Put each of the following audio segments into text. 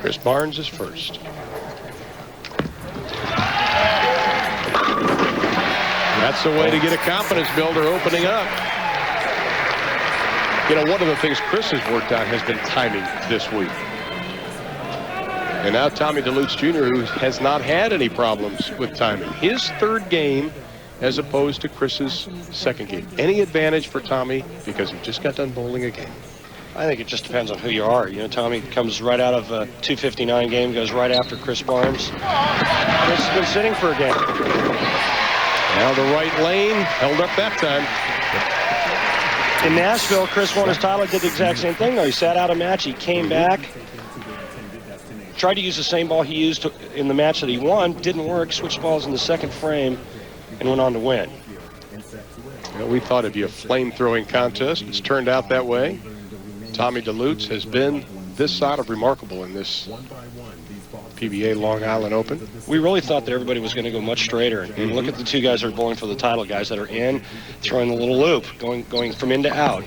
Chris Barnes is first. That's the way to get a confidence builder opening up. You know, one of the things Chris has worked on has been timing this week. And now Tommy Delutz Jr., who has not had any problems with timing. His third game as opposed to Chris's second game. Any advantage for Tommy because he just got done bowling a game? I think it just depends on who you are. You know, Tommy comes right out of a 259 game, goes right after Chris Barnes. Chris has been sitting for a game. Now the right lane held up that time. In Nashville, Chris won his title, did the exact same thing, though. He sat out a match, he came back, tried to use the same ball he used in the match that he won, didn't work, switched balls in the second frame, and went on to win. You know, we thought it'd be a flame-throwing contest. It's turned out that way. Tommy Delutz has been this side of remarkable in this PBA Long Island Open. We really thought that everybody was going to go much straighter. And look at the two guys that are bowling for the title, guys that are in, throwing the little loop, going from in to out.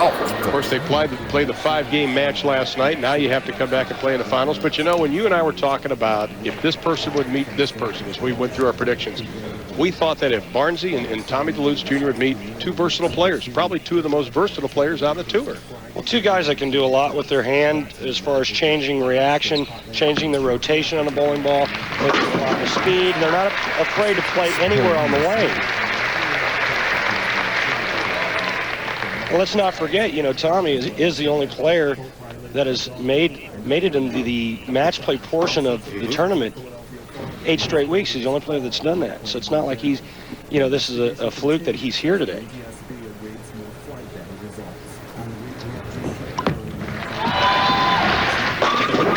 Of course, they played the 5-game match last night. Now you have to come back and play in the finals. But, you know, when you and I were talking about if this person would meet this person as we went through our predictions, we thought that if Barnesy and Tommy Delutz Jr. would meet two versatile players, probably two of the most versatile players on the tour. Well, two guys that can do a lot with their hand as far as changing reaction, changing the rotation on the bowling ball, with a lot of speed. They're not afraid to play anywhere on the lane. Well, let's not forget, you know, Tommy is the only player that has made it into the match play portion of the tournament 8 straight weeks. He's the only player that's done that. So it's not like he's, you know, this is a fluke that he's here today.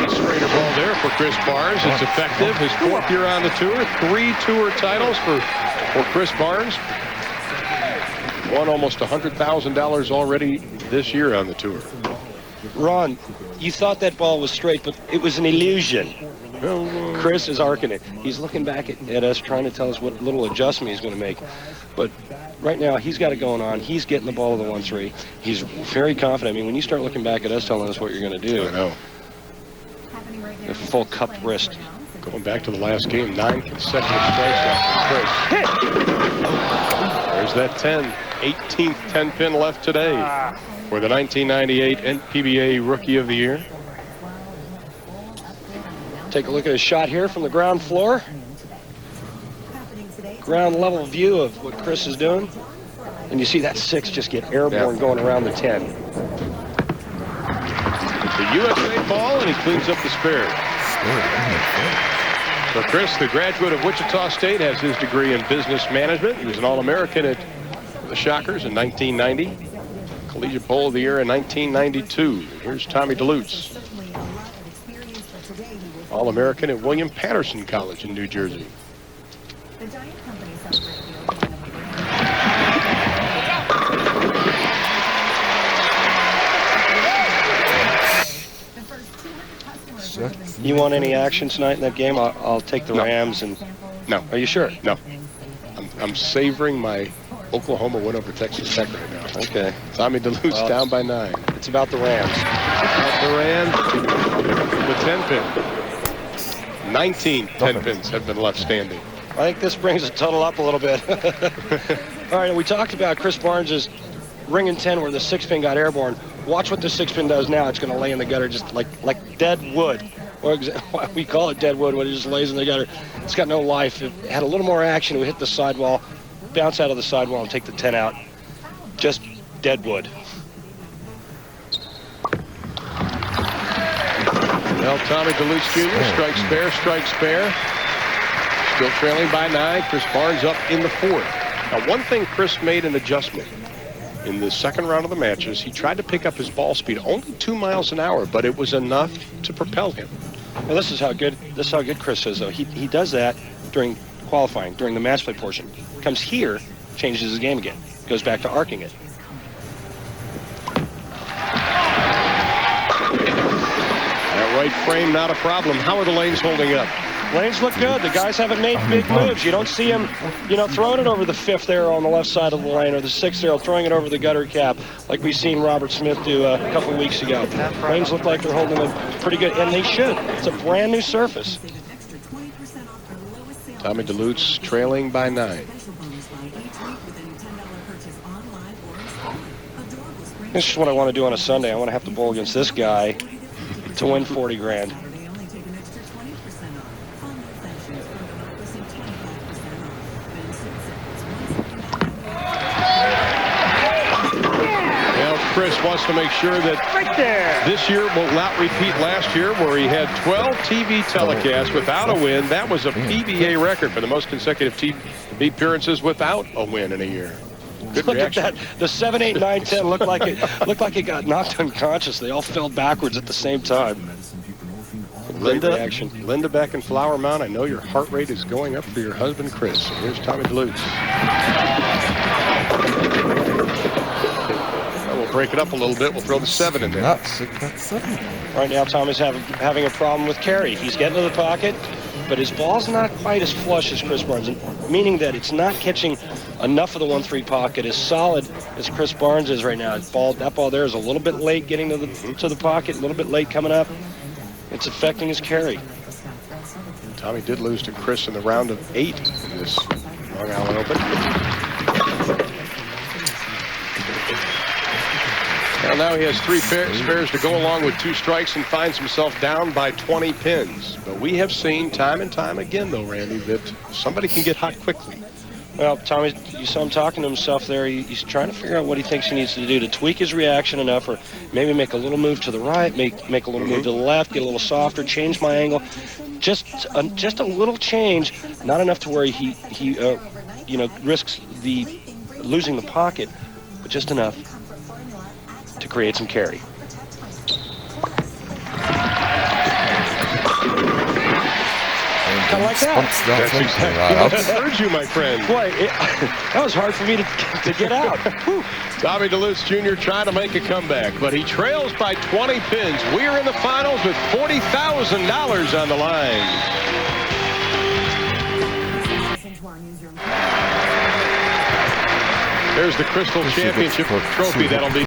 Straighter ball there for Chris Barnes. It's effective. His 4th year on the tour. 3 tour titles for Chris Barnes. Won almost $100,000 already this year on the tour. Ron, you thought that ball was straight, but it was an illusion. Chris is arcing it. He's looking back at us, trying to tell us what little adjustment he's going to make. But right now, he's got it going on. He's getting the ball to the 1-3. He's very confident. I mean, when you start looking back at us telling us what you're going to do. I know. The full cup wrist. Going back to the last game, 9 consecutive strikes off Chris. There's that 10. 18th 10-pin left today for the 1998 PBA Rookie of the Year. Take a look at a shot here from the ground floor. Ground level view of what Chris is doing. And you see that 6 just get airborne going around the 10. The USA ball, and he cleans up the spare. So Chris, the graduate of Wichita State, has his degree in business management. He was an All-American at the Shockers in 1990. Collegiate Bowl of the Year in 1992. Here's Tommy Delutz. All-American at William Patterson College in New Jersey. You want any action tonight in that game? I'll take the Rams. And no. Are you sure? No. I'm savoring my Oklahoma win over Texas Tech right now. Okay. Tommy Delutz down by 9. It's about the Rams. About the Rams. The 10-pin. 19 10-pins have been left standing. I think this brings the total up a little bit. All right, we talked about Chris Barnes' ring and 10 where the 6-pin got airborne. Watch what the 6-pin does now. It's going to lay in the gutter just like dead wood. Or why we call it dead wood when it just lays in the gutter. It's got no life. If it had a little more action, it would hit the sidewall, bounce out of the sidewall, and take the 10 out. Just dead wood. Well, Tommy Delutz Jr. strikes spare. Still trailing by 9. Chris Barnes up in the 4th. Now, one thing Chris made an adjustment in the second round of the matches. He tried to pick up his ball speed, only 2 miles an hour, but it was enough to propel him. Well, this is how good Chris is, though. He does that during qualifying, during the match play portion. Comes here, changes his game again. Goes back to arcing it. That right frame, not a problem. How are the lanes holding up? Lanes look good. The guys haven't made big moves. You don't see him, throwing it over the 5th arrow on the left side of the lane or the 6th arrow, throwing it over the gutter cap like we've seen Robert Smith do a couple weeks ago. Lanes look like they're holding it pretty good, and they should. It's a brand new surface. Tommy Delutz trailing by 9. This is what I want to do on a Sunday. I want to have to bowl against this guy to win 40 grand. Chris wants to make sure that this year will not repeat last year, where he had 12 TV telecasts without a win. That was a PBA record for the most consecutive TV appearances without a win in a year. Good Look reaction. at that. The 7, 8, 9, 10 looked like it got knocked unconscious. They all fell backwards at the same time. Great reaction. Linda back in Flower Mound. I know your heart rate is going up for your husband, Chris. Here's Tommy Delutz. We'll break it up a little bit. We'll throw the 7 in there. That's 7. Right now, Tommy's having a problem with carry. He's getting to the pocket, but his ball's not quite as flush as Chris Barnes, meaning that it's not catching enough of the 1-3 pocket as solid as Chris Barnes is right now. That ball there is a little bit late getting to the pocket, a little bit late coming up. It's affecting his carry. Tommy did lose to Chris in the round of 8 in this Long Island Open. Well, now he has 3 spares to go along with 2 strikes and finds himself down by 20 pins. But we have seen time and time again, though, Randy, that somebody can get hot quickly. Well, Tommy, you saw him talking to himself there. He's trying to figure out what he thinks he needs to do to tweak his reaction enough, or maybe make a little move to the right, make a little move to the left, get a little softer, change my angle. Just a little change, not enough to where he risks losing the pocket, but just enough to create some carry. Kind of like that. That's exactly what I heard you, my friend. Boy, that was hard for me to get out. Tommy Delutz Jr. trying to make a comeback, but he trails by 20 pins. We are in the finals with $40,000 on the line. There's the Crystal Championship trophy. That'll be